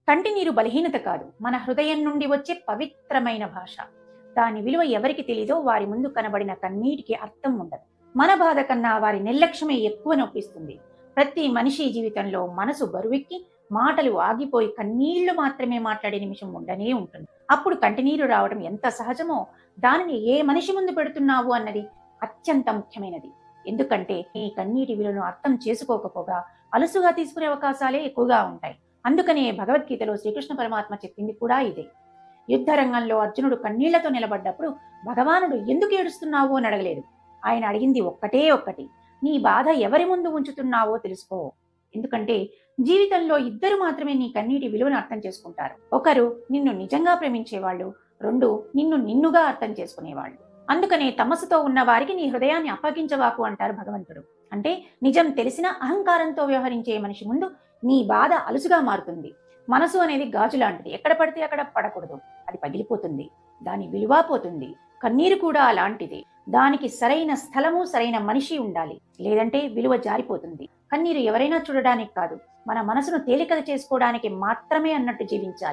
కంటి నీరు బలహీనత కాదు, మన హృదయం నుండి వచ్చే పవిత్రమైన భాష. దాని విలువ ఎవరికి తెలీదో వారి ముందు కనబడిన కన్నీటికి అర్థం ఉండదు. మన బాధ కన్నా వారి నిర్లక్ష్యమే ఎక్కువ నొప్పిస్తుంది. ప్రతి మనిషి జీవితంలో మనసు బరువెక్కి మాటలు ఆగిపోయి కన్నీళ్లు మాత్రమే మాట్లాడే నిమిషం ఉండనే ఉంటుంది. అప్పుడు కంటినీరు రావడం ఎంత సహజమో దానిని ఏ మనిషి ముందు పెడుతున్నావు అన్నది అత్యంత ముఖ్యమైనది. ఎందుకంటే ఈ కన్నీటి విలువను అర్థం చేసుకోకపోగా అలసుగా తీసుకునే అవకాశాలే ఎక్కువగా ఉంటాయి. అందుకనే భగవద్గీతలో శ్రీకృష్ణ పరమాత్మ చెప్పింది కూడా ఇదే. యుద్ధ రంగంలో అర్జునుడు కన్నీళ్లతో నిలబడ్డప్పుడు భగవానుడు ఎందుకు ఏడుస్తున్నావు అని అడగలేదు. ఆయన అడిగింది ఒక్కటే ఒక్కటి, నీ బాధ ఎవరి ముందు ఉంచుతున్నావో తెలుసుకో. ఎందుకంటే జీవితంలో ఇద్దరు మాత్రమే నీ కన్నీటి విలువను అర్థం చేసుకుంటారు. ఒకరు నిన్ను నిజంగా ప్రేమించేవాళ్ళు, రెండు నిన్ను నిన్నుగా అర్థం చేసుకునేవాళ్ళు. అందుకనే తమస్సుతో ఉన్న వారికి నీ హృదయాన్ని అప్పగించవాకు అంటారు భగవంతుడు. అంటే నిజం తెలిసిన అహంకారంతో వ్యవహరించే మనిషి ముందు నీ బాధ అలుసుగా మారుతుంది. మనసు అనేది గాజు లాంటిది, ఎక్కడ పడితే అక్కడ పడకూడదు, అది పగిలిపోతుంది, దాని విలువ పోతుంది. కన్నీరు కూడా అలాంటిది, దానికి సరైన స్థలము సరైన మనిషి ఉండాలి, లేదంటే విలువ జారిపోతుంది. కన్నీరు ఎవరైనా చూడడానికి కాదు, మన మనసును తేలిక చేసుకోవడానికి మాత్రమే అన్నట్టు జీవించాలి.